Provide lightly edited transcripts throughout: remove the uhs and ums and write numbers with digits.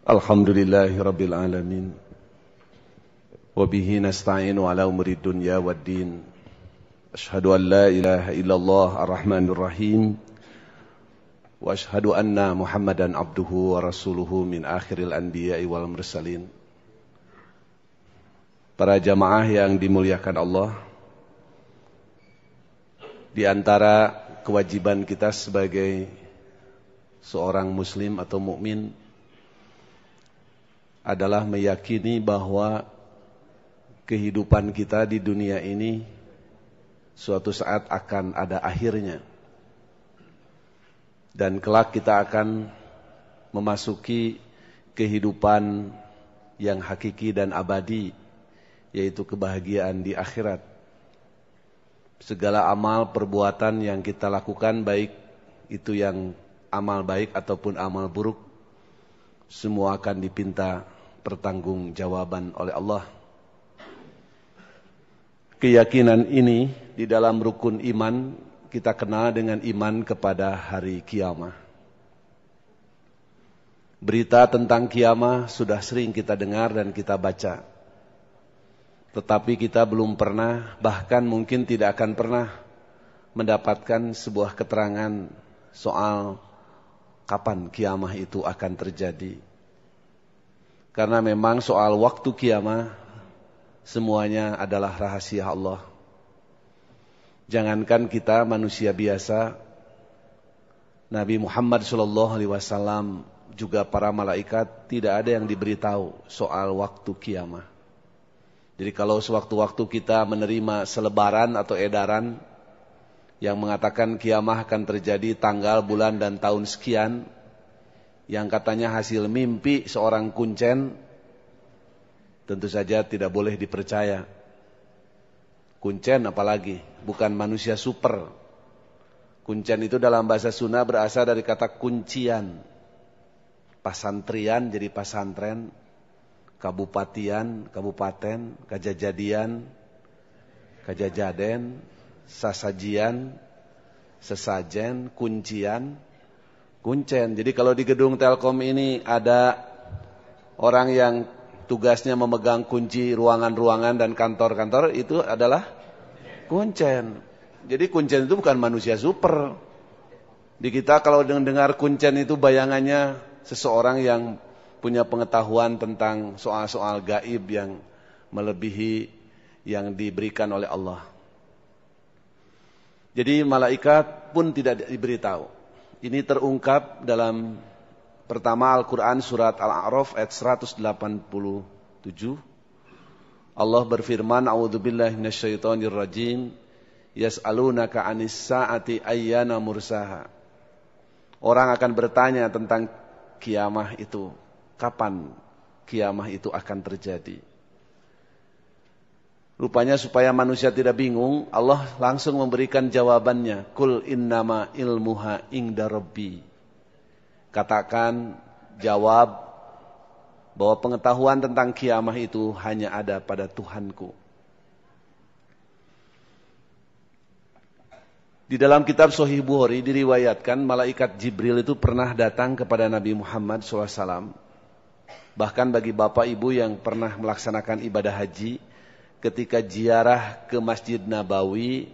Alhamdulillahi Rabbil Alamin. Wabihi nasta'inu ala umri dunya waddin. Ashhadu an la ilaha illallah ar-Rahmanir Rahim. Wa ashhadu anna Muhammadan abduhu wa rasuluhu min akhiril anbiya'i wal mursalin. Para jamaah yang dimuliakan Allah, di antara kewajiban kita sebagai seorang muslim atau mukmin adalah meyakini bahwa kehidupan kita di dunia ini suatu saat akan ada akhirnya. Dan kelak kita akan memasuki kehidupan yang hakiki dan abadi, yaitu kebahagiaan di akhirat. Segala amal perbuatan yang kita lakukan, baik itu yang amal baik ataupun amal buruk, semua akan dipinta pertanggungjawaban oleh Allah. Keyakinan ini di dalam rukun iman kita kenal dengan iman kepada hari kiamah. Berita tentang kiamah sudah sering kita dengar dan kita baca. Tetapi kita belum pernah, bahkan mungkin tidak akan pernah mendapatkan sebuah keterangan soal kapan kiamah itu akan terjadi. Karena memang soal waktu kiamah semuanya adalah rahasia Allah. Jangankan kita manusia biasa, Nabi Muhammad SAW juga para malaikat tidak ada yang diberitahu soal waktu kiamah. Jadi kalau sewaktu-waktu kita menerima selebaran atau edaran yang mengatakan kiamah akan terjadi tanggal, bulan, dan tahun sekian, yang katanya hasil mimpi seorang kuncen, tentu saja tidak boleh dipercaya. Kuncen apalagi, bukan manusia super. Kuncen itu dalam bahasa Sunda berasal dari kata kuncian. Pasantrian jadi pasantren, kabupatian, kabupaten, kajajadian, kajajaden, sasajian, sesajen, kuncian, kuncen. Jadi kalau di gedung Telkom ini ada orang yang tugasnya memegang kunci ruangan-ruangan dan kantor-kantor, itu adalah kuncen. Jadi kuncen itu bukan manusia super. Di kita kalau dengar kuncen itu bayangannya seseorang yang punya pengetahuan tentang soal-soal gaib yang melebihi yang diberikan oleh Allah. Jadi malaikat pun tidak diberitahu. Ini terungkap dalam pertama Al-Quran surat Al-A'raf ayat 187. Allah berfirman, A'udzubillahi minasyaitonirrajim, yas'alunaka 'anis sa'ati ayyana mursaha. Orang akan bertanya tentang kiamah itu, kapan kiamah itu akan terjadi. Rupanya supaya manusia tidak bingung, Allah langsung memberikan jawabannya. Kul innama ilmuha inda rabbi. Katakan, jawab bahwa pengetahuan tentang kiamah itu hanya ada pada Tuhanku. Di dalam kitab Sahih Bukhari diriwayatkan malaikat Jibril itu pernah datang kepada Nabi Muhammad SAW. Bahkan bagi bapak ibu yang pernah melaksanakan ibadah haji, ketika ziarah ke Masjid Nabawi,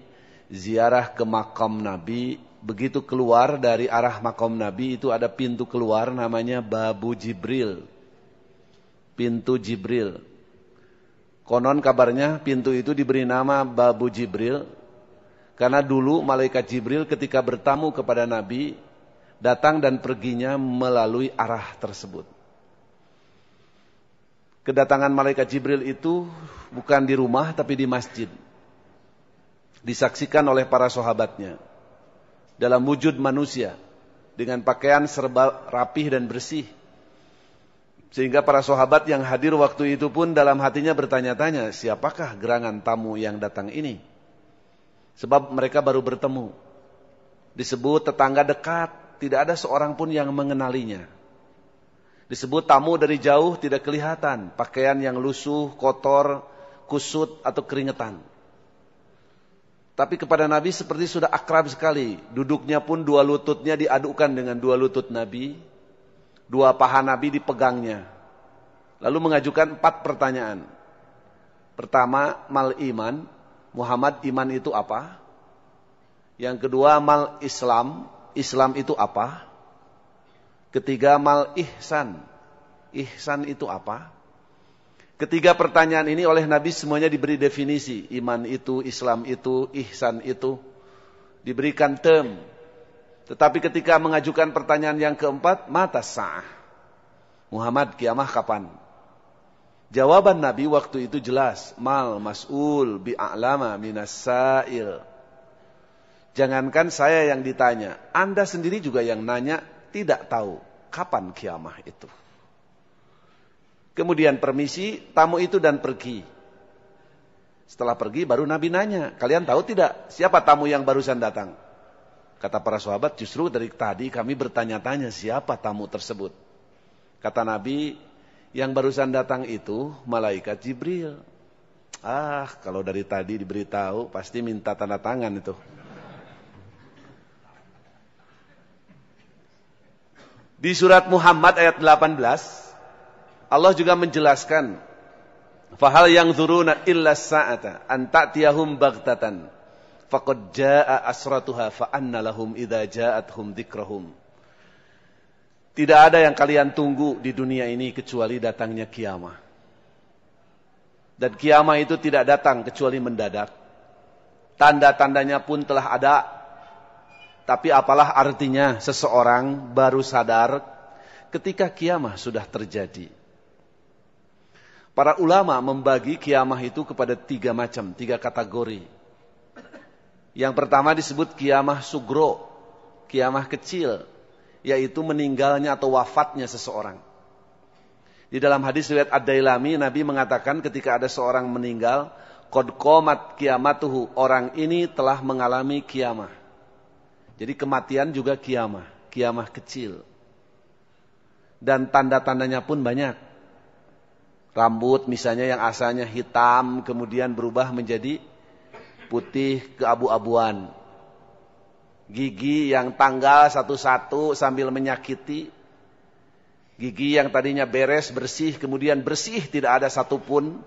ziarah ke makam Nabi, begitu keluar dari arah makam Nabi itu ada pintu keluar namanya Babu Jibril. Pintu Jibril. Konon kabarnya pintu itu diberi nama Babu Jibril karena dulu malaikat Jibril ketika bertamu kepada Nabi datang dan perginya melalui arah tersebut. Kedatangan malaikat Jibril itu bukan di rumah tapi di masjid. Disaksikan oleh para sahabatnya dalam wujud manusia dengan pakaian serba rapih dan bersih. Sehingga para sahabat yang hadir waktu itu pun dalam hatinya bertanya-tanya, siapakah gerangan tamu yang datang ini? Sebab mereka baru bertemu. Disebut tetangga dekat, tidak ada seorang pun yang mengenalinya. Disebut tamu dari jauh tidak kelihatan, pakaian yang lusuh, kotor, kusut atau keringetan. Tapi kepada Nabi seperti sudah akrab sekali. Duduknya pun dua lututnya diadukkan dengan dua lutut Nabi. Dua paha Nabi dipegangnya. Lalu mengajukan 4 pertanyaan. Pertama, mal iman. Muhammad, iman itu apa? Yang kedua, mal Islam. Islam itu apa? Ketiga, mal ihsan. Ihsan itu apa? Ketiga pertanyaan ini oleh Nabi semuanya diberi definisi. Iman itu, Islam itu, ihsan itu. Diberikan term. Tetapi ketika mengajukan pertanyaan yang keempat, mata sa'ah. Muhammad, kiamah kapan? Jawaban Nabi waktu itu jelas. Mal mas'ul bi'a'lama minas sa'il. Jangankan saya yang ditanya, Anda sendiri juga yang nanya tidak tahu kapan kiamah itu. Kemudian permisi, tamu itu dan pergi. Setelah pergi baru Nabi nanya, kalian tahu tidak siapa tamu yang barusan datang? Kata para sahabat, justru dari tadi kami bertanya-tanya siapa tamu tersebut. Kata Nabi, yang barusan datang itu malaikat Jibril. Kalau dari tadi diberitahu pasti minta tanda tangan itu. Di surat Muhammad ayat 18, Allah juga menjelaskan, fahal yanzuruna illa sa'ata an ta'tiyahum baghtatan faqad jaa asratuha fa anna lahum idza ja'atuhum dzikrahum. Tidak ada yang kalian tunggu di dunia ini kecuali datangnya kiamah. Dan kiamah itu tidak datang kecuali mendadak. Tanda-tandanya pun telah ada. Tapi apalah artinya seseorang baru sadar ketika kiamah sudah terjadi. Para ulama membagi kiamah itu kepada 3 macam, 3 kategori. Yang pertama disebut kiamah sugro, kiamah kecil, yaitu meninggalnya atau wafatnya seseorang. Di dalam hadis riwayat Ad-Dailami, Nabi mengatakan ketika ada seorang meninggal, qad qomat kiamatuhu, orang ini telah mengalami kiamah. Jadi kematian juga kiamah, kiamah kecil. Dan tanda-tandanya pun banyak. Rambut misalnya yang asalnya hitam, kemudian berubah menjadi putih keabu-abuan. Gigi yang tanggal satu-satu sambil menyakiti. Gigi yang tadinya beres, bersih, kemudian bersih, tidak ada satupun.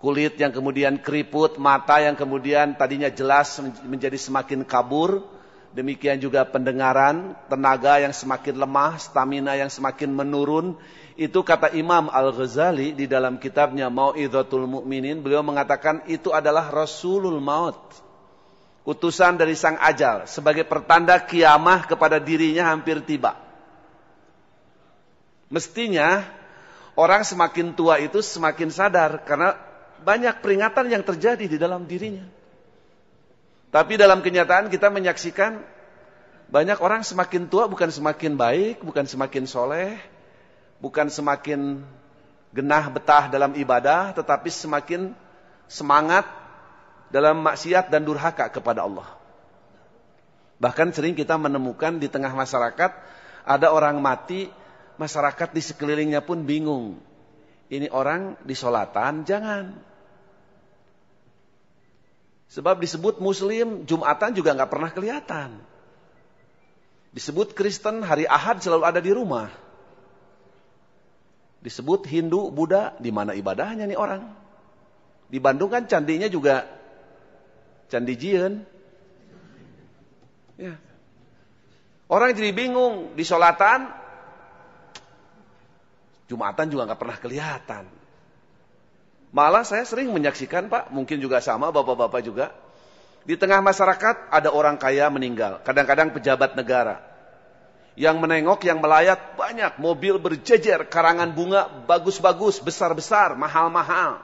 Kulit yang kemudian keriput, mata yang kemudian tadinya jelas menjadi semakin kabur. Demikian juga pendengaran, tenaga yang semakin lemah, stamina yang semakin menurun. Itu kata Imam Al-Ghazali di dalam kitabnya Mau'idhatul Mu'minin, beliau mengatakan itu adalah Rasulul Maut, utusan dari sang ajal, sebagai pertanda kiamah kepada dirinya hampir tiba. Mestinya orang semakin tua itu semakin sadar karena banyak peringatan yang terjadi di dalam dirinya. Tapi dalam kenyataan kita menyaksikan banyak orang semakin tua bukan semakin baik, bukan semakin soleh, bukan semakin genah betah dalam ibadah, tetapi semakin semangat dalam maksiat dan durhaka kepada Allah. Bahkan sering kita menemukan di tengah masyarakat ada orang mati, masyarakat di sekelilingnya pun bingung. Ini orang disolatan, jangan. Sebab disebut Muslim, Jumatan juga nggak pernah kelihatan. Disebut Kristen, hari Ahad selalu ada di rumah. Disebut Hindu, Buddha, di mana ibadahnya nih orang? Di Bandung kan candinya juga Candi Jian. Ya. Orang jadi bingung, di sholatan, Jumatan juga nggak pernah kelihatan. Malah saya sering menyaksikan, Pak, mungkin juga sama, bapak-bapak juga. Di tengah masyarakat ada orang kaya meninggal, kadang-kadang pejabat negara. Yang menengok, yang melayat banyak, mobil berjejer, karangan bunga bagus-bagus, besar-besar, mahal-mahal.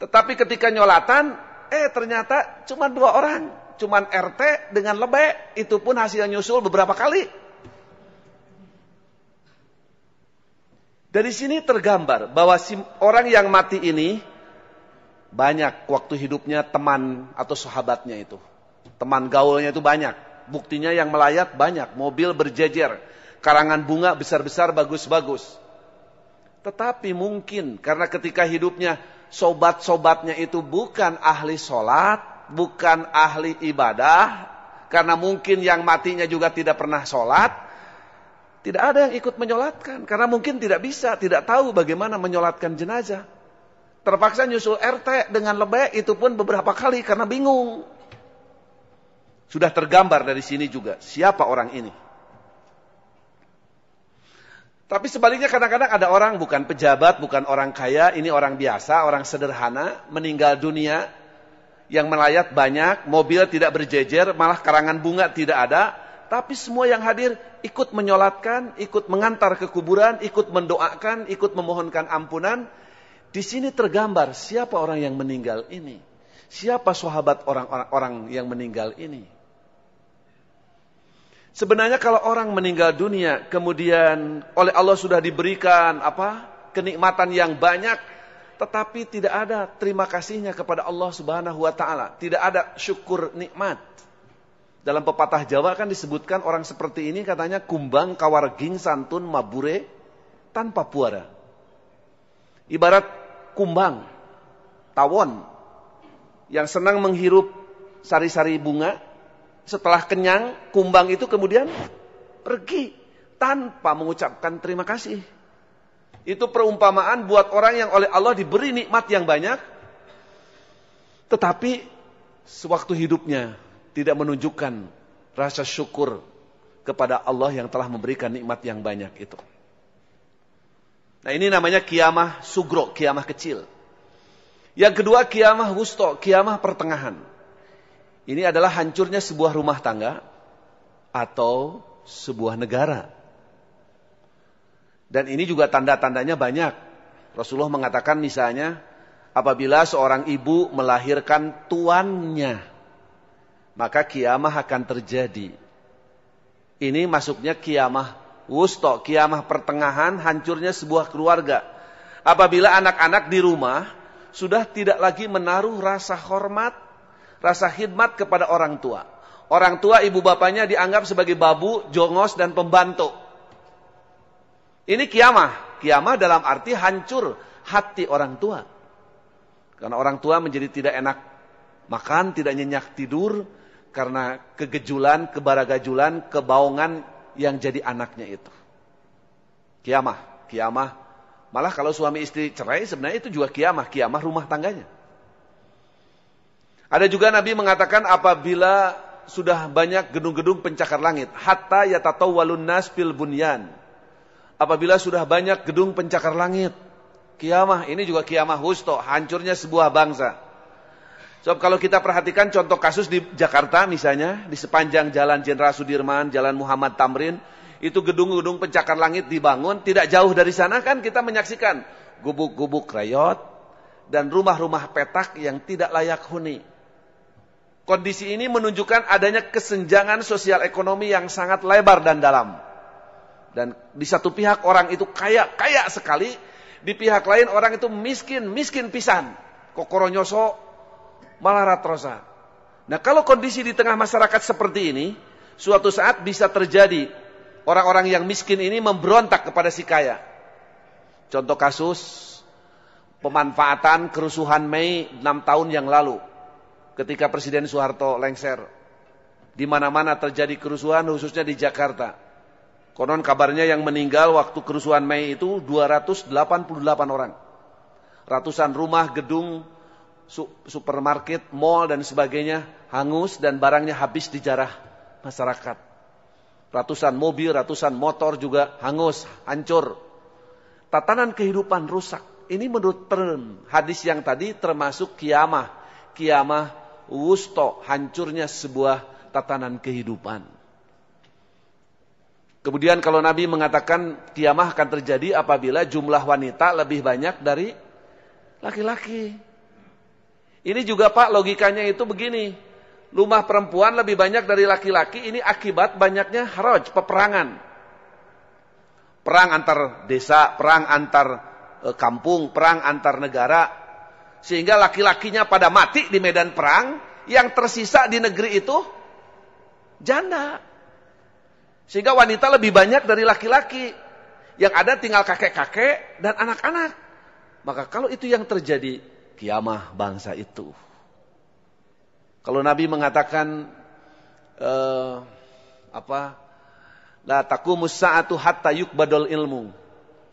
Tetapi ketika nyolatan, ternyata cuma 2 orang. Cuman RT dengan lebek, itu pun hasil nyusul beberapa kali. Dari sini tergambar bahwa orang yang mati ini banyak waktu hidupnya teman atau sahabatnya itu. Teman gaulnya itu banyak. Buktinya yang melayat banyak. Mobil berjejer. Karangan bunga besar-besar bagus-bagus. Tetapi mungkin karena ketika hidupnya sobat-sobatnya itu bukan ahli sholat, bukan ahli ibadah. karena mungkin yang matinya juga tidak pernah sholat, tidak ada yang ikut menyolatkan. Karena mungkin tidak bisa, tidak tahu bagaimana menyolatkan jenazah. Terpaksa nyusul RT dengan lebih, itu pun beberapa kali karena bingung. Sudah tergambar dari sini juga, siapa orang ini. Tapi sebaliknya kadang-kadang ada orang bukan pejabat, bukan orang kaya, ini orang biasa, orang sederhana, meninggal dunia, yang melayat banyak, mobil tidak berjejer, malah karangan bunga tidak ada, tapi semua yang hadir ikut menyolatkan, ikut mengantar ke kuburan, ikut mendoakan, ikut memohonkan ampunan. Di sini tergambar siapa orang yang meninggal ini, siapa sahabat orang-orang yang meninggal ini. Sebenarnya kalau orang meninggal dunia, kemudian oleh Allah sudah diberikan kenikmatan yang banyak, tetapi tidak ada terima kasihnya kepada Allah Subhanahu wa taala, tidak ada syukur nikmat. Dalam pepatah Jawa kan disebutkan orang seperti ini katanya kumbang kawarging santun mabure tanpa puara. Ibarat kumbang, tawon yang senang menghirup sari-sari bunga, setelah kenyang, kumbang itu kemudian pergi tanpa mengucapkan terima kasih. Itu perumpamaan buat orang yang oleh Allah diberi nikmat yang banyak, tetapi sewaktu hidupnya tidak menunjukkan rasa syukur kepada Allah yang telah memberikan nikmat yang banyak itu. Nah, ini namanya kiamah sugro, kiamah kecil. Yang kedua kiamah wusto, kiamah pertengahan. Ini adalah hancurnya sebuah rumah tangga atau sebuah negara. Dan ini juga tanda-tandanya banyak. Rasulullah mengatakan misalnya, apabila seorang ibu melahirkan tuannya, maka kiamah akan terjadi. Ini masuknya kiamah wusto, kiamah pertengahan, hancurnya sebuah keluarga. Apabila anak-anak di rumah sudah tidak lagi menaruh rasa hormat, rasa khidmat kepada orang tua. Orang tua ibu bapaknya dianggap sebagai babu, jongos, dan pembantu. Ini kiamah. Kiamah dalam arti hancur hati orang tua. Karena orang tua menjadi tidak enak makan, tidak nyenyak tidur, karena kegejulan, kebaragajulan, kebaongan yang jadi anaknya itu. Kiamah. Kiamah. Malah kalau suami istri cerai sebenarnya itu juga kiamah. Kiamah rumah tangganya. Ada juga Nabi mengatakan apabila sudah banyak gedung-gedung pencakar langit, hatta yatatawwalun nas fil bunyan. Apabila sudah banyak gedung pencakar langit, kiamah, ini juga kiamah wusto, hancurnya sebuah bangsa. Sebab kalau kita perhatikan contoh kasus di Jakarta misalnya, di sepanjang Jalan Jenderal Sudirman, Jalan Muhammad Tamrin, itu gedung-gedung pencakar langit dibangun, tidak jauh dari sana kan kita menyaksikan gubuk-gubuk rayot dan rumah-rumah petak yang tidak layak huni. Kondisi ini menunjukkan adanya kesenjangan sosial ekonomi yang sangat lebar dan dalam. Dan di satu pihak orang itu kaya sekali, di pihak lain orang itu miskin pisan. Kokoronyoso malah ratrosa. Nah, kalau kondisi di tengah masyarakat seperti ini, suatu saat bisa terjadi orang-orang yang miskin ini memberontak kepada si kaya. Contoh kasus pemanfaatan kerusuhan Mei 6 tahun yang lalu. Ketika Presiden Soeharto lengser, di mana-mana terjadi kerusuhan, khususnya di Jakarta. Konon kabarnya yang meninggal waktu kerusuhan Mei itu 288 orang. Ratusan rumah, gedung, supermarket, mal dan sebagainya hangus dan barangnya habis dijarah masyarakat. Ratusan mobil, ratusan motor juga hangus, hancur. Tatanan kehidupan rusak. Ini menurut hadis yang tadi termasuk kiamah. Kiamah wusto, hancurnya sebuah tatanan kehidupan. Kemudian kalau Nabi mengatakan kiamah akan terjadi apabila jumlah wanita lebih banyak dari laki-laki. Ini juga Pak logikanya itu begini. Rumah perempuan lebih banyak dari laki-laki, ini akibat banyaknya haraj, peperangan. Perang antar desa, perang antar kampung, perang antar negara. Sehingga laki-lakinya pada mati di medan perang, yang tersisa di negeri itu janda. Sehingga wanita lebih banyak dari laki-laki. Yang ada tinggal kakek-kakek dan anak-anak. Maka kalau itu yang terjadi, kiamah bangsa itu. Kalau Nabi mengatakan La taqumus sa'atu hatta yuqbadul ilmu.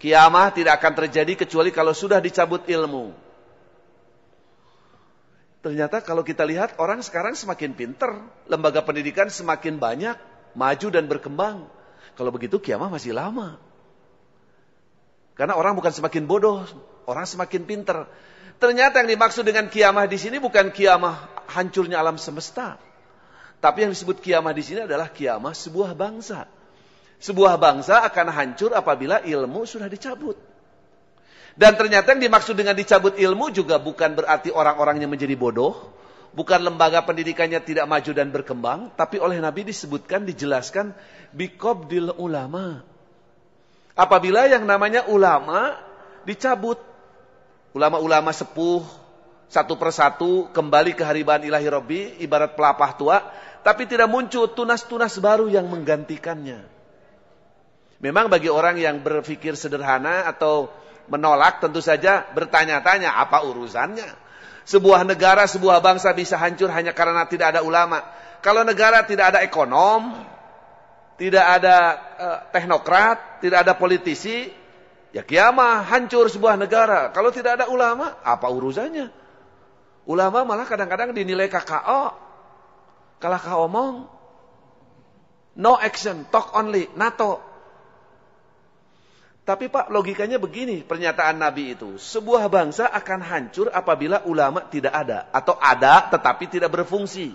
Kiamah tidak akan terjadi kecuali kalau sudah dicabut ilmu. Ternyata kalau kita lihat orang sekarang semakin pinter, lembaga pendidikan semakin banyak, maju dan berkembang. Kalau begitu kiamah masih lama. Karena orang bukan semakin bodoh, orang semakin pinter. Ternyata yang dimaksud dengan kiamah di sini bukan kiamah hancurnya alam semesta. Tapi yang disebut kiamah di sini adalah kiamah sebuah bangsa. Sebuah bangsa akan hancur apabila ilmu sudah dicabut. Dan ternyata yang dimaksud dengan dicabut ilmu juga bukan berarti orang-orangnya menjadi bodoh. Bukan lembaga pendidikannya tidak maju dan berkembang. Tapi oleh Nabi disebutkan, dijelaskan, biqabdil ulama. Apabila yang namanya ulama dicabut. Ulama-ulama sepuh, satu persatu kembali ke hariban ilahi Rabbi, ibarat pelapah tua. Tapi tidak muncul tunas-tunas baru yang menggantikannya. Memang bagi orang yang berpikir sederhana atau menolak, tentu saja bertanya-tanya apa urusannya. Sebuah negara, sebuah bangsa bisa hancur hanya karena tidak ada ulama. Kalau negara tidak ada ekonom, tidak ada teknokrat, tidak ada politisi, ya kiamah, hancur sebuah negara. Kalau tidak ada ulama, apa urusannya? Ulama malah kadang-kadang dinilai KKO. Kalah omong, no action, talk only, NATO. Tapi Pak, logikanya begini pernyataan Nabi itu. Sebuah bangsa akan hancur apabila ulama tidak ada. Atau ada tetapi tidak berfungsi.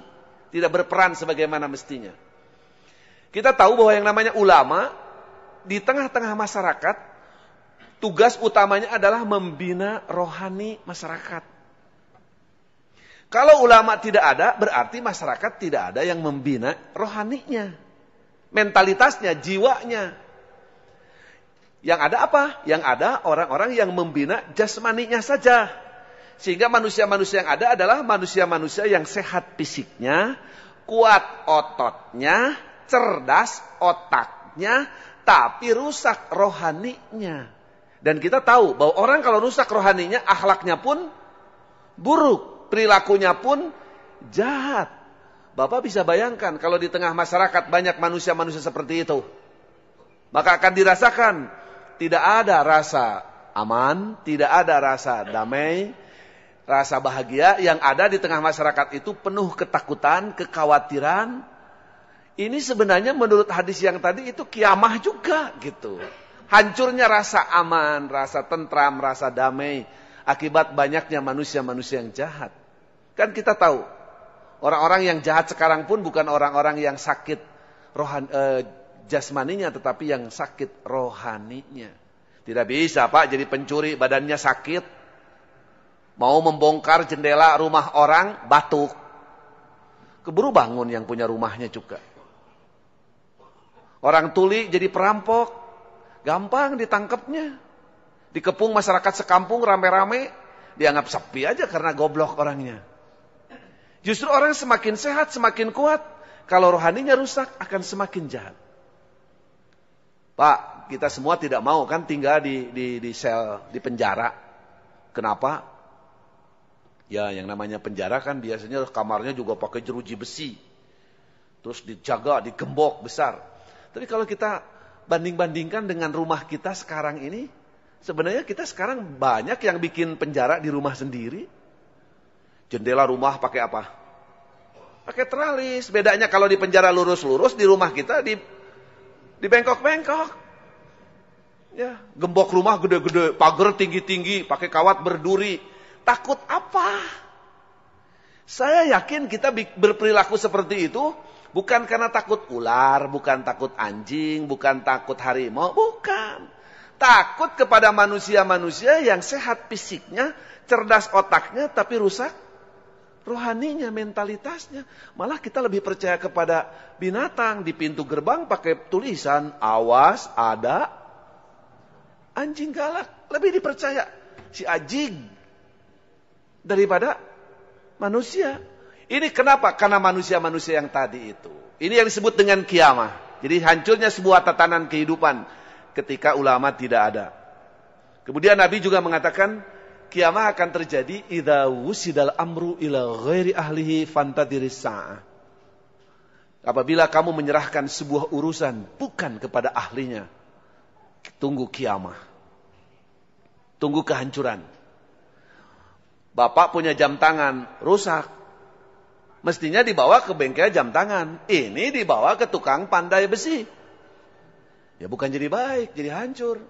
Tidak berperan sebagaimana mestinya. Kita tahu bahwa yang namanya ulama, di tengah-tengah masyarakat, tugas utamanya adalah membina rohani masyarakat. Kalau ulama tidak ada, berarti masyarakat tidak ada yang membina rohaninya. Mentalitasnya, jiwanya. Yang ada apa? Yang ada orang-orang yang membina jasmaninya saja. Sehingga manusia-manusia yang ada adalah manusia-manusia yang sehat fisiknya, kuat ototnya, cerdas otaknya, tapi rusak rohaninya. Dan kita tahu bahwa orang kalau rusak rohaninya, akhlaknya pun buruk, perilakunya pun jahat. Bapak bisa bayangkan kalau di tengah masyarakat banyak manusia-manusia seperti itu. Maka akan dirasakan tidak ada rasa aman, tidak ada rasa damai, rasa bahagia. Yang ada di tengah masyarakat itu penuh ketakutan, kekhawatiran. Ini sebenarnya menurut hadis yang tadi itu kiamah juga gitu. Hancurnya rasa aman, rasa tentram, rasa damai akibat banyaknya manusia-manusia yang jahat. Kan kita tahu, orang-orang yang jahat sekarang pun bukan orang-orang yang sakit jasmaninya, tetapi yang sakit rohaninya. Tidak bisa Pak jadi pencuri badannya sakit, mau membongkar jendela rumah orang batuk, keburu bangun yang punya rumahnya juga. Orang tuli jadi perampok, gampang ditangkapnya. Dikepung masyarakat sekampung rame-rame, dianggap sepi aja karena goblok orangnya. Justru orang semakin sehat, semakin kuat, kalau rohaninya rusak akan semakin jahat. Pak, kita semua tidak mau kan tinggal di sel, di penjara. Kenapa? Ya, yang namanya penjara kan biasanya kamarnya juga pakai jeruji besi. Terus dijaga, digembok besar. Tapi kalau kita banding-bandingkan dengan rumah kita sekarang ini, sebenarnya kita sekarang banyak yang bikin penjara di rumah sendiri. Jendela rumah pakai apa? Pakai teralis. Bedanya kalau di penjara lurus-lurus, di rumah kita di bengkok-bengkok. Ya, gembok rumah gede-gede, pagar tinggi-tinggi, pakai kawat berduri. Takut apa? Saya yakin kita berperilaku seperti itu bukan karena takut ular, bukan takut anjing, bukan takut harimau, bukan. Takut kepada manusia-manusia yang sehat fisiknya, cerdas otaknya, tapi rusak rohaninya, mentalitasnya. Malah kita lebih percaya kepada binatang. Di pintu gerbang pakai tulisan, awas ada anjing galak. Lebih dipercaya si anjing daripada manusia. Ini kenapa? Karena manusia-manusia yang tadi itu. Ini yang disebut dengan kiamah. Jadi hancurnya sebuah tatanan kehidupan ketika ulama tidak ada. Kemudian Nabi juga mengatakan, kiamah akan terjadi idza wusidal amru ila ghairi ahlihi fantadiris sa'ah. Apabila kamu menyerahkan sebuah urusan bukan kepada ahlinya, tunggu kiamah. Tunggu kehancuran. Bapak punya jam tangan, rusak. Mestinya dibawa ke bengkel jam tangan. Ini dibawa ke tukang pandai besi. Ya bukan jadi baik, jadi hancur.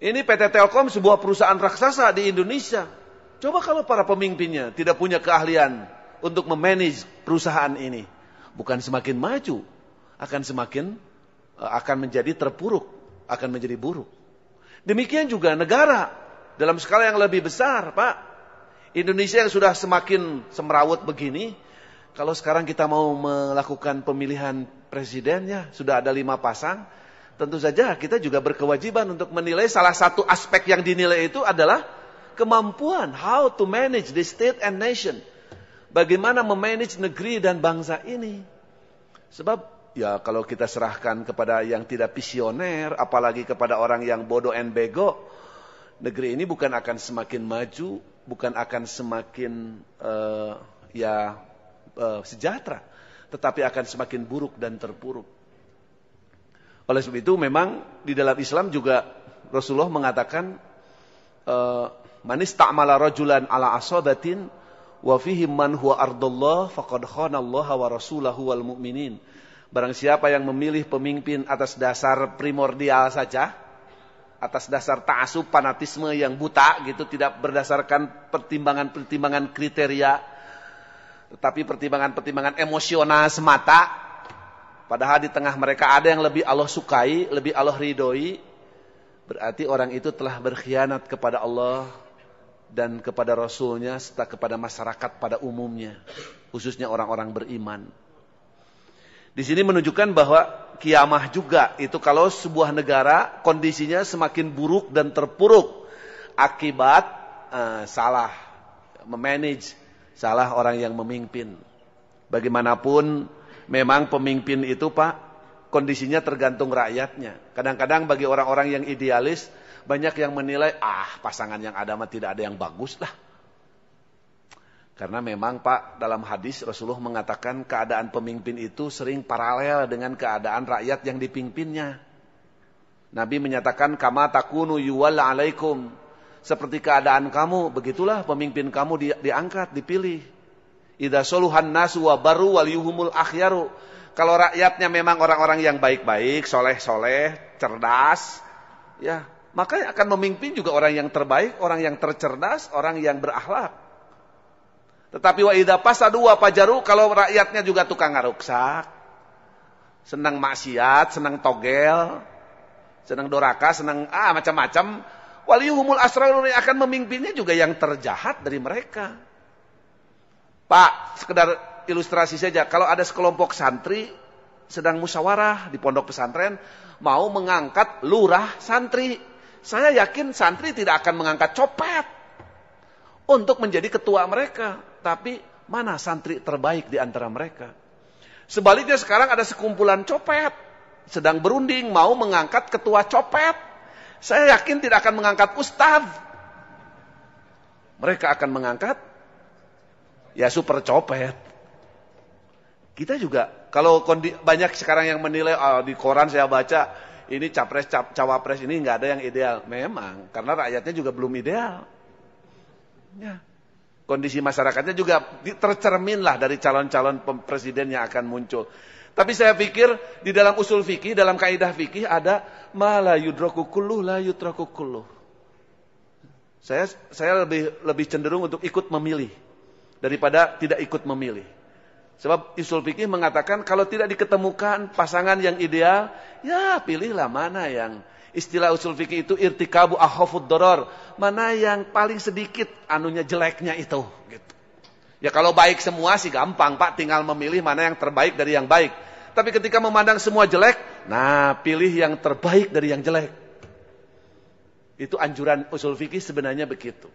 Ini PT Telkom sebuah perusahaan raksasa di Indonesia. Coba kalau para pemimpinnya tidak punya keahlian untuk memanage perusahaan ini. Bukan semakin maju, akan menjadi terpuruk, akan menjadi buruk. Demikian juga negara dalam skala yang lebih besar, Pak. Indonesia yang sudah semakin semrawut begini, kalau sekarang kita mau melakukan pemilihan presidennya, sudah ada 5 pasang, tentu saja kita juga berkewajiban untuk menilai. Salah satu aspek yang dinilai itu adalah kemampuan how to manage the state and nation. Bagaimana memanage negeri dan bangsa ini. Sebab ya kalau kita serahkan kepada yang tidak visioner, apalagi kepada orang yang bodoh and bego, negeri ini bukan akan semakin maju, bukan akan semakin sejahtera, tetapi akan semakin buruk dan terpuruk. Oleh sebab itu memang di dalam Islam juga Rasulullah mengatakan man ista'mala rajulan ala asabatin wa fihi man huwa ardullah faqad khana Allah wa rasulahu wal mu'minin. Barang siapa yang memilih pemimpin atas dasar primordial saja, atas dasar ta'assub, fanatisme yang buta gitu, tidak berdasarkan pertimbangan-pertimbangan kriteria, tetapi pertimbangan-pertimbangan emosional semata, padahal di tengah mereka ada yang lebih Allah sukai, lebih Allah ridhoi, berarti orang itu telah berkhianat kepada Allah dan kepada Rasulnya serta kepada masyarakat pada umumnya, khususnya orang-orang beriman. Di sini menunjukkan bahwa kiamah juga itu kalau sebuah negara kondisinya semakin buruk dan terpuruk akibat salah memanage, salah orang yang memimpin. Bagaimanapun memang pemimpin itu, Pak, kondisinya tergantung rakyatnya. Kadang-kadang bagi orang-orang yang idealis, banyak yang menilai, pasangan yang ada mah tidak ada yang bagus lah. Karena memang, Pak, dalam hadis Rasulullah mengatakan keadaan pemimpin itu sering paralel dengan keadaan rakyat yang dipimpinnya. Nabi menyatakan, kama takunu yuwal alaikum. Seperti keadaan kamu, begitulah pemimpin kamu diangkat, dipilih. Idza soluhan nasu wa baru wal yuhumul akhyaru. Kalau rakyatnya memang orang-orang yang baik-baik, soleh-soleh, cerdas, ya, maka akan memimpin juga orang yang terbaik, orang yang tercerdas, orang yang berakhlak. Tetapi wa idza fasadu wa fajaru, kalau rakyatnya juga tukang ngaruksak, senang maksiat, senang togel, senang doraka, senang macam-macam, waliyuhumul asrarun, akan memimpinnya juga yang terjahat dari mereka. Pak, sekedar ilustrasi saja, kalau ada sekelompok santri sedang musyawarah di pondok pesantren mau mengangkat lurah santri, saya yakin santri tidak akan mengangkat copet untuk menjadi ketua mereka, tapi mana santri terbaik di antara mereka. Sebaliknya sekarang ada sekumpulan copet sedang berunding mau mengangkat ketua copet, saya yakin tidak akan mengangkat ustaz, mereka akan mengangkat ya super copet. Kita juga kalau banyak sekarang yang menilai di koran saya baca ini capres cawapres ini nggak ada yang ideal. Memang karena rakyatnya juga belum ideal. Ya. Kondisi masyarakatnya juga tercermin lah dari calon-calon presiden yang akan muncul. Tapi saya pikir di dalam usul fikih, dalam kaidah fikih ada ma la yudraku kulluh la yutraku kulluh. Saya lebih cenderung untuk ikut memilih daripada tidak ikut memilih. Sebab usul fikih mengatakan kalau tidak diketemukan pasangan yang ideal, ya pilihlah mana yang istilah usul fikih itu irtikabu akhafud doror, mana yang paling sedikit anunya jeleknya itu gitu. Ya kalau baik semua sih gampang, Pak, tinggal memilih mana yang terbaik dari yang baik. Tapi ketika memandang semua jelek, nah pilih yang terbaik dari yang jelek. Itu anjuran usul fikih sebenarnya begitu.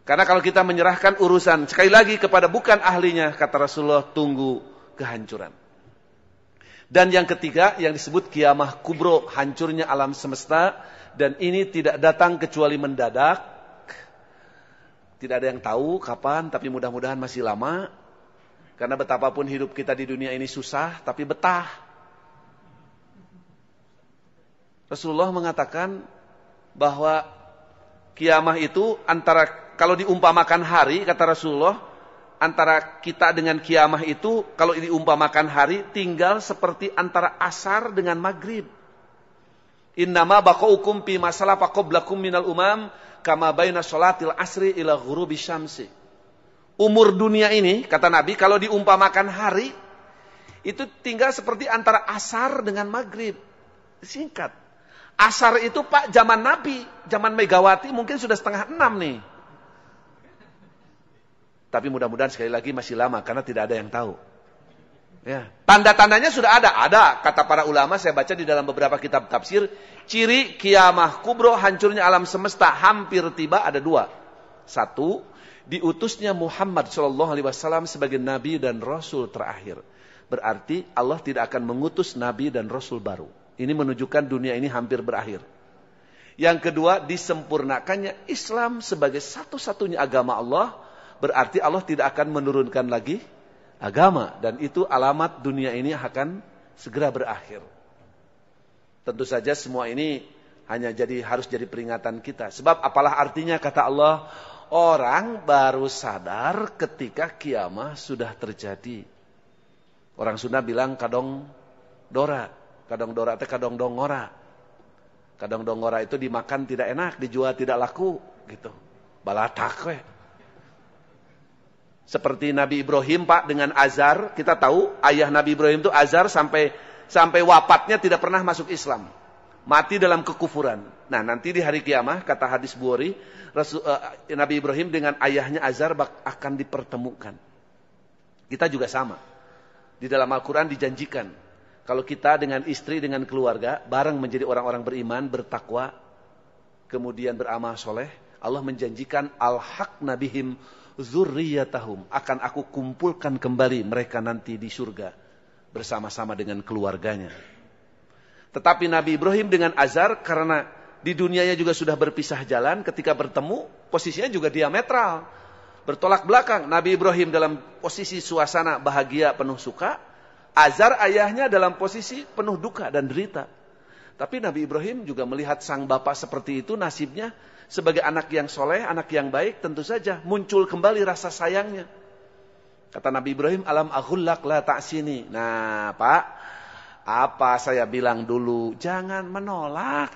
Karena kalau kita menyerahkan urusan sekali lagi kepada bukan ahlinya, kata Rasulullah, tunggu kehancuran. Dan yang ketiga yang disebut kiamah kubro, hancurnya alam semesta, dan ini tidak datang kecuali mendadak. Tidak ada yang tahu kapan, tapi mudah-mudahan masih lama. Karena betapapun hidup kita di dunia ini susah, tapi betah. Rasulullah mengatakan bahwa kiamah itu antara, kalau diumpamakan hari, kata Rasulullah, antara kita dengan kiamah itu, kalau diumpamakan hari, tinggal seperti antara asar dengan maghrib. Innama baqaukum fi masalah faqoblakum minal umam, kama baina sholatil asri ila ghurubi syamsi. Umur dunia ini, kata Nabi, kalau diumpamakan hari, itu tinggal seperti antara asar dengan maghrib. Singkat. Asar itu Pak, zaman Nabi, zaman Megawati mungkin sudah 5:30 nih. Tapi mudah-mudahan sekali lagi masih lama, karena tidak ada yang tahu. Ya. Tanda-tandanya sudah ada. Kata para ulama, saya baca di dalam beberapa kitab tafsir, ciri kiamah kubro, hancurnya alam semesta, hampir tiba, ada 2. 1, diutusnya Muhammad SAW sebagai Nabi dan Rasul terakhir. Berarti Allah tidak akan mengutus Nabi dan Rasul baru. Ini menunjukkan dunia ini hampir berakhir. Yang kedua, disempurnakannya Islam sebagai satu-satunya agama Allah. Berarti Allah tidak akan menurunkan lagi agama. Dan itu alamat dunia ini akan segera berakhir. Tentu saja semua ini hanya harus jadi peringatan kita. Sebab apalah artinya kata Allah, orang baru sadar ketika kiamah sudah terjadi. Orang Sunda bilang kadong dora. Kadong dora itu kadong dongora. Kadong dongora itu dimakan tidak enak, dijual tidak laku, gitu. Balatak we. Seperti Nabi Ibrahim Pak dengan Azar, kita tahu ayah Nabi Ibrahim itu Azar sampai wafatnya tidak pernah masuk Islam. Mati dalam kekufuran. Nah, nanti di hari kiamah, kata hadis Bukhari, Nabi Ibrahim dengan ayahnya Azar akan dipertemukan. Kita juga sama. Di dalam Al-Quran dijanjikan, kalau kita dengan istri, dengan keluarga, bareng menjadi orang-orang beriman, bertakwa, kemudian beramal soleh, Allah menjanjikan al-haq nabihim zurriyatahum, akan aku kumpulkan kembali mereka nanti di surga bersama-sama dengan keluarganya. Tetapi Nabi Ibrahim dengan Azar, karena di dunianya juga sudah berpisah jalan, ketika bertemu posisinya juga diametral, bertolak belakang. Nabi Ibrahim dalam posisi suasana bahagia penuh suka, Azar ayahnya dalam posisi penuh duka dan derita. Tapi Nabi Ibrahim juga melihat sang bapak seperti itu, nasibnya sebagai anak yang soleh, anak yang baik, tentu saja muncul kembali rasa sayangnya. Kata Nabi Ibrahim, alam aghullak la ta'sini. Nah Pak, apa saya bilang dulu, jangan menolak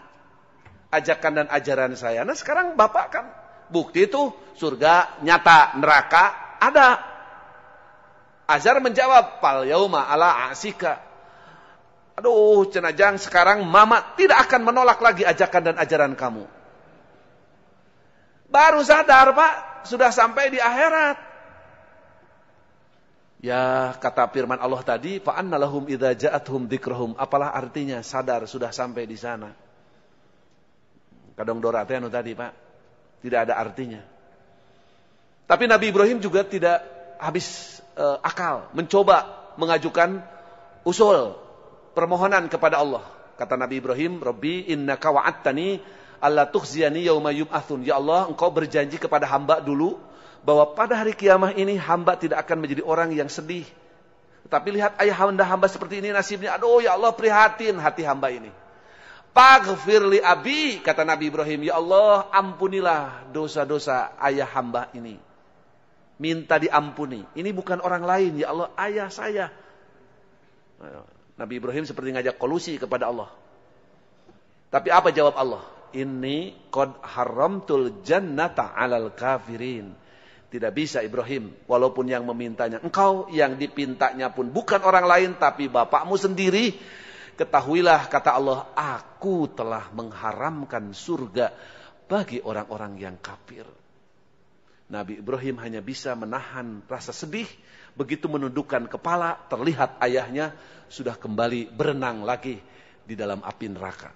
ajakan dan ajaran saya. Nah sekarang bapak kan bukti itu surga nyata, neraka ada. Azar menjawab, fal yauma ala asika. Aduh, cenajang sekarang mama tidak akan menolak lagi ajakan dan ajaran kamu. Baru sadar Pak, sudah sampai di akhirat. Ya, kata firman Allah tadi, fa anna lahum idza ja'atuhum dzikrahum. Apalah artinya sadar sudah sampai di sana. Kadang dora teh anu tadi, Pak. Tidak ada artinya. Tapi Nabi Ibrahim juga tidak habis akal, mencoba mengajukan usul permohonan kepada Allah. Kata Nabi Ibrahim, Rabbi innaka wa'adtani alla tukhziyani yauma yub'atsun. Ya Allah, engkau berjanji kepada hamba dulu bahwa pada hari kiamah ini hamba tidak akan menjadi orang yang sedih. Tapi lihat ayah hamba seperti ini nasibnya. Aduh ya Allah, prihatin hati hamba ini. Paghfir li abi, kata Nabi Ibrahim, ya Allah ampunilah dosa-dosa ayah hamba ini. Minta diampuni. Ini bukan orang lain, ya Allah, ayah saya. Nabi Ibrahim seperti ngajak kolusi kepada Allah. Tapi apa jawab Allah? Inni qad haramtul jannata 'alal kafirin. Tidak bisa Ibrahim, walaupun yang memintanya engkau, yang dipintanya pun bukan orang lain tapi bapakmu sendiri. Ketahuilah, kata Allah, aku telah mengharamkan surga bagi orang-orang yang kafir. Nabi Ibrahim hanya bisa menahan rasa sedih. Begitu menundukkan kepala, terlihat ayahnya sudah kembali berenang lagi di dalam api neraka.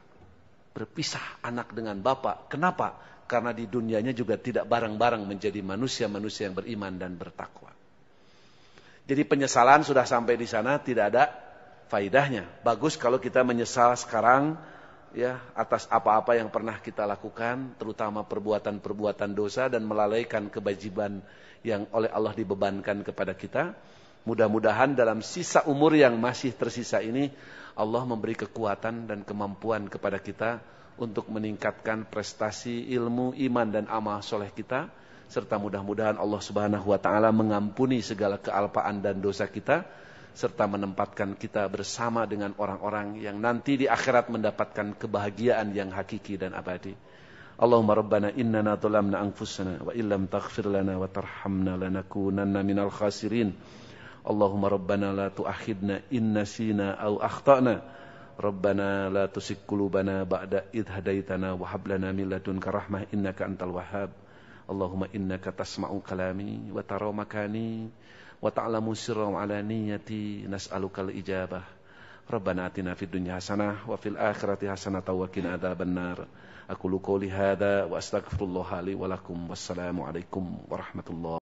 Berpisah anak dengan bapak. Kenapa? Karena di dunianya juga tidak bareng-bareng menjadi manusia-manusia yang beriman dan bertakwa. Jadi penyesalan sudah sampai di sana tidak ada faidahnya. Bagus kalau kita menyesal sekarang ya atas apa-apa yang pernah kita lakukan, terutama perbuatan-perbuatan dosa dan melalaikan kewajiban yang oleh Allah dibebankan kepada kita. Mudah-mudahan dalam sisa umur yang masih tersisa ini, Allah memberi kekuatan dan kemampuan kepada kita untuk meningkatkan prestasi ilmu, iman dan amal soleh kita, serta mudah-mudahan Allah Subhanahu wa taala mengampuni segala kealpaan dan dosa kita, serta menempatkan kita bersama dengan orang-orang yang nanti di akhirat mendapatkan kebahagiaan yang hakiki dan abadi. Allahumma rabbana innana zalamna anfusana wa illam taghfir lana wa tarhamna lanakunanna minal khasirin. Allahumma rabbana la tu'akhidna in nasina aw akhtana. Rabbana la tuzigh qulubana ba'da idh hadaitana wa hab lana min ladunka rahmah innaka antal wahhab. Allahumma innaka tasma'u kalami wa tara makani wa ta'lamu sirra wa alaniyati nas'alukal ijabah. Rabbana atina fid dunya hasanah wa fil akhirati hasanah wa qina adzabannar. Aqulu qouli hadza wa astaghfirullah li wa lakum. Wassalamu alaikum warahmatullahi